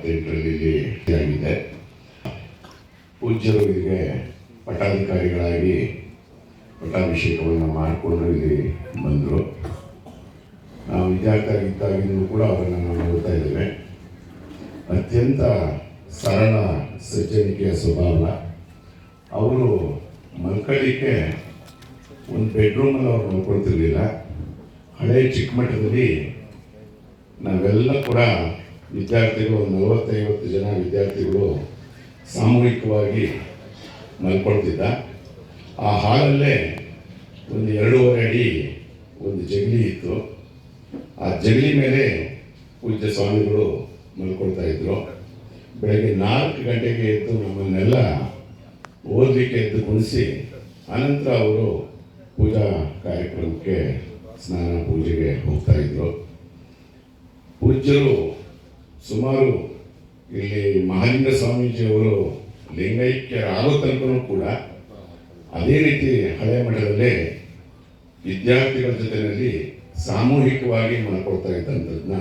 2028ರಲ್ಲಿ ಇಲ್ಲಿ ಆಗಿದೆ. ಪೂಜ್ಯರು ಇಲ್ಲಿಗೆ ಪಟ್ಟಾಧಿಕಾರಿಗಳಾಗಿ ಪಟ್ಟಾಭಿಷೇಕವನ್ನು ಮಾಡಿಕೊಂಡು ಇಲ್ಲಿ ಬಂದರು. ನಾವು ವಿದ್ಯಾರ್ಥಿಯಾಗಿದ್ದಾಗಿಂದಲೂ ಕೂಡ ಅವರನ್ನು ನಾವು ನೋಡ್ತಾ ಇದ್ದೇವೆ. ಅತ್ಯಂತ ಸರಳ ಸಜ್ಜನಿಕೆಯ ಸ್ವಭಾವ. ಅವರು ಮಲ್ಕೊಳ್ಳಿಕ್ಕೆ ಒಂದು ಬೆಡ್ರೂಮಲ್ಲಿ ಅವ್ರು ನೋಡ್ಕೊಳ್ತಿರ್ಲಿಲ್ಲ. ಹಳೆಯ ಚಿಕ್ಕಮಠದಲ್ಲಿ ನಾವೆಲ್ಲ ಕೂಡ ವಿದ್ಯಾರ್ಥಿಗಳು, 40-50 ಜನ ವಿದ್ಯಾರ್ಥಿಗಳು ಸಾಮೂಹಿಕವಾಗಿ ಮಲ್ಕೊಳ್ತಿದ್ದ. ಆ ಹಾಲಲ್ಲೇ ಒಂದು 2.5 ಅಡಿ ಒಂದು ಜಗಲಿ ಇತ್ತು. ಆ ಜಗಲಿ ಮೇಲೆ ಪೂಜ್ಯ ಸ್ವಾಮಿಗಳು ಮಲ್ಕೊಳ್ತಾ ಇದ್ರು. ಬೆಳಗ್ಗೆ 4 ಗಂಟೆಗೆ ಎದ್ದು ನಮ್ಮನ್ನೆಲ್ಲ ಓದಲಿಕ್ಕೆ ಎದ್ದು ಕುಣಿಸಿ ಆನಂತರ ಅವರು ಪೂಜಾ ಕಾರ್ಯಕ್ರಮಕ್ಕೆ ಸ್ನಾನ ಪೂಜೆಗೆ ಹೋಗ್ತಾ ಇದ್ರು. ಪೂಜ್ಯರು ಸುಮಾರು ಇಲ್ಲಿ ಮಹಾಲಿಂಗ ಸ್ವಾಮೀಜಿಯವರು ಲಿಂಗೈಕ್ಯರಾಗೋ ತನಕನೂ ಕೂಡ ಅದೇ ರೀತಿ ಹಳೆಯ ಮಠದಲ್ಲೇ ವಿದ್ಯಾರ್ಥಿಗಳ ಜೊತೆಯಲ್ಲಿ ಸಾಮೂಹಿಕವಾಗಿ ಮಾಡ್ಕೊಳ್ತಾ ಇದ್ದಂಥದ್ದನ್ನ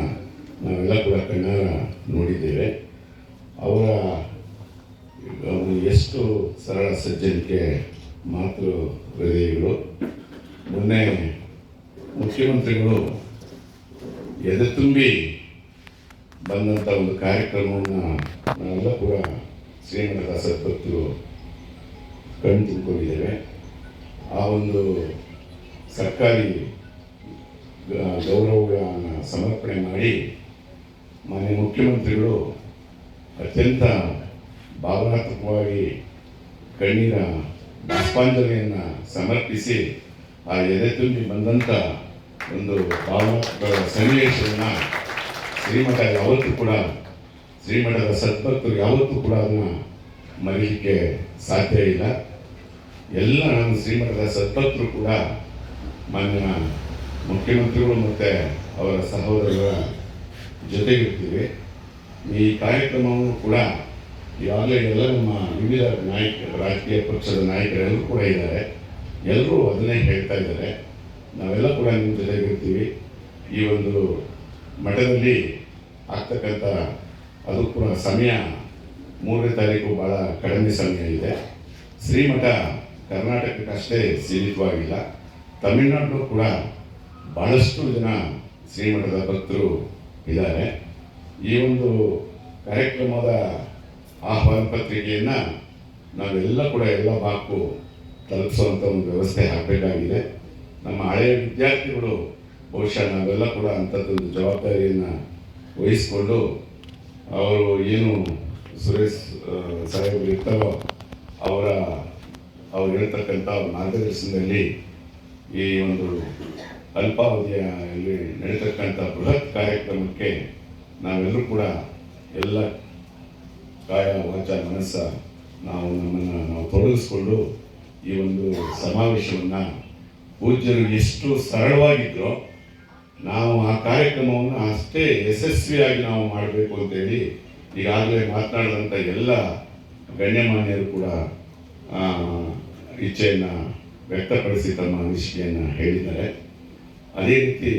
ನಾವೆಲ್ಲ ಕೂಡ ಕಣ್ಣಾರ ನೋಡಿದ್ದೇವೆ. ಅವರ ಎಷ್ಟು ಸರಳ ಸಜ್ಜನಿಕೆ, ಮಾತೃ ಹೃದಯಗಳು. ಮೊನ್ನೆ ಮುಖ್ಯಮಂತ್ರಿಗಳು ಎದೆ ತುಂಬಿ ಬಂದಂಥ ಒಂದು ಕಾರ್ಯಕ್ರಮವನ್ನು ನಾವೆಲ್ಲ ಕೂಡ ಶ್ರೀಮಠದ ಸದ್ಭಕ್ತರು ಕಣ್ಣು ತುಂಬಿಕೊಂಡಿದ್ದೇವೆ. ಆ ಒಂದು ಸರ್ಕಾರಿ ಗೌರವಗಳನ್ನು ಸಮರ್ಪಣೆ ಮಾಡಿ ಮಾನ್ಯ ಮುಖ್ಯಮಂತ್ರಿಗಳು ಅತ್ಯಂತ ಭಾವನಾತ್ಮಕವಾಗಿ ಕಣ್ಣೀರ ಬಾಷ್ಪಾಂಜಲಿಯನ್ನು ಸಮರ್ಪಿಸಿ ಆ ಎದೆ ತುಂಬಿ ಬಂದಂಥ ಒಂದು ಭಾವನಾತ್ಮಕ ಸನ್ನಿವೇಶವನ್ನು ಶ್ರೀಮಠ ಯಾವತ್ತೂ ಕೂಡ, ಶ್ರೀಮಠದ ಸದ್ಭಕ್ತರು ಯಾವತ್ತೂ ಕೂಡ ಅದನ್ನು ಮರೀಲಿಕ್ಕೆ ಸಾಧ್ಯ ಇಲ್ಲ. ಎಲ್ಲ ನಮ್ಮ ಶ್ರೀಮಠದ ಸದ್ಭಕ್ತರು ಕೂಡ ಮಾನ್ಯ ಮುಖ್ಯಮಂತ್ರಿಗಳು ಮತ್ತು ಅವರ ಸಹೋದರರ ಜೊತೆಗಿರ್ತೀವಿ. ಈ ಕಾರ್ಯಕ್ರಮವನ್ನು ಕೂಡ ಈಗಾಗಲೇ ಎಲ್ಲ ನಮ್ಮ ವಿವಿಧ ರಾಜಕೀಯ ಪಕ್ಷದ ನಾಯಕರೆಲ್ಲರೂ ಕೂಡ ಇದ್ದಾರೆ. ಎಲ್ಲರೂ ಅದನ್ನೇ ಹೇಳ್ತಾ ಇದ್ದಾರೆ. ನಾವೆಲ್ಲ ಕೂಡ ನಿಮ್ಮ ಜೊತೆಗಿರ್ತೀವಿ. ಈ ಒಂದು ಮಠದಲ್ಲಿ ಆಗ್ತಕ್ಕಂಥ ಅದು ಕೂಡ ಸಮಯ 3ನೇ ತಾರೀಕು ಭಾಳ ಕಡಿಮೆ ಸಮಯ ಇದೆ. ಶ್ರೀಮಠ ಕರ್ನಾಟಕಕ್ಕಷ್ಟೇ ಸೀಮಿತವಾಗಿಲ್ಲ, ತಮಿಳುನಾಡು ಕೂಡ ಭಾಳಷ್ಟು ಜನ ಶ್ರೀಮಠದ ಭಕ್ತರು ಇದ್ದಾರೆ. ಈ ಒಂದು ಕಾರ್ಯಕ್ರಮದ ಆಹ್ವಾನ ಪತ್ರಿಕೆಯನ್ನು ನಾವೆಲ್ಲ ಕೂಡ ಎಲ್ಲ ಭಾಗಕ್ಕೂ ತಲುಪಿಸುವಂಥ ಒಂದು ವ್ಯವಸ್ಥೆ ಆಗಬೇಕಾಗಿದೆ. ನಮ್ಮ ಹಳೆಯ ವಿದ್ಯಾರ್ಥಿಗಳು ಬಹುಶಃ ನಾವೆಲ್ಲ ಕೂಡ ಅಂಥದ್ದೊಂದು ಜವಾಬ್ದಾರಿಯನ್ನು ವಹಿಸಿಕೊಂಡು ಅವರು ಏನು ಸುರೇಶ್ ಸಾಹೇಬರು ಇರ್ತಾರೋ ಅವ್ರು ಹೇಳ್ತಕ್ಕಂಥ ಮಾರ್ಗದರ್ಶನದಲ್ಲಿ ಈ ಒಂದು ಅಲ್ಪಾವಧಿಯಲ್ಲಿ ನಡೀತಕ್ಕಂಥ ಬೃಹತ್ ಕಾರ್ಯಕ್ರಮಕ್ಕೆ ನಾವೆಲ್ಲರೂ ಕೂಡ ಎಲ್ಲ ಕಾಯ ವಾಚ ಮನಸ್ಸ ನಮ್ಮನ್ನು ತೊಡಗಿಸ್ಕೊಂಡು ಈ ಒಂದು ಸಮಾವೇಶವನ್ನು ಪೂಜ್ಯರು ಎಷ್ಟು ಸರಳವಾಗಿದ್ದರೋ ನಾವು ಆ ಕಾರ್ಯಕ್ರಮವನ್ನು ಅಷ್ಟೇ ಯಶಸ್ವಿಯಾಗಿ ನಾವು ಮಾಡಬೇಕು ಅಂತೇಳಿ ಈಗಾಗಲೇ ಮಾತನಾಡಿದಂಥ ಎಲ್ಲ ಗಣ್ಯಮಾನ್ಯರು ಕೂಡ ಇಚ್ಛೆಯನ್ನು ವ್ಯಕ್ತಪಡಿಸಿ ತಮ್ಮ ಅನಿಸಿಕೆಯನ್ನು ಹೇಳಿದ್ದಾರೆ. ಅದೇ ರೀತಿ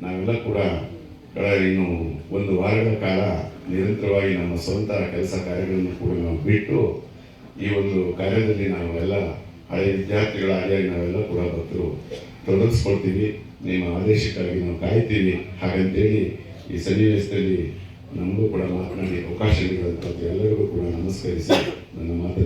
ನಾವೆಲ್ಲ ಕೂಡ ಇನ್ನು 1 ವಾರಗಳ ಕಾಲ ನಿರಂತರವಾಗಿ ನಮ್ಮ ಸ್ವಂತ ಕೆಲಸ ಕಾರ್ಯಗಳನ್ನು ಕೂಡ ನಾವು ಬಿಟ್ಟು ಈ ಒಂದು ಕಾರ್ಯದಲ್ಲಿ ನಾವೆಲ್ಲ ಹಳೆಯ ವಿದ್ಯಾರ್ಥಿಗಳಾಗಿ ನಾವೆಲ್ಲ ಕೂಡ ಭಕ್ತರು ತೊಡಗಿಸ್ಕೊಳ್ತೀವಿ. ನಿಮ್ಮ ಆದೇಶಕ್ಕಾಗಿ ನಾವು ಕಾಯ್ತೀವಿ. ಹಾಗಂತೇಳಿ ಈ ಸನ್ನಿವೇಶದಲ್ಲಿ ನಮಗೂ ಕೂಡ ಮಾತನಾಡಿ ಅವಕಾಶ ನೀಡಿದಂಥ ಎಲ್ಲರಿಗೂ ಕೂಡ ನಮಸ್ಕರಿಸಿ ನನ್ನ ಮಾತು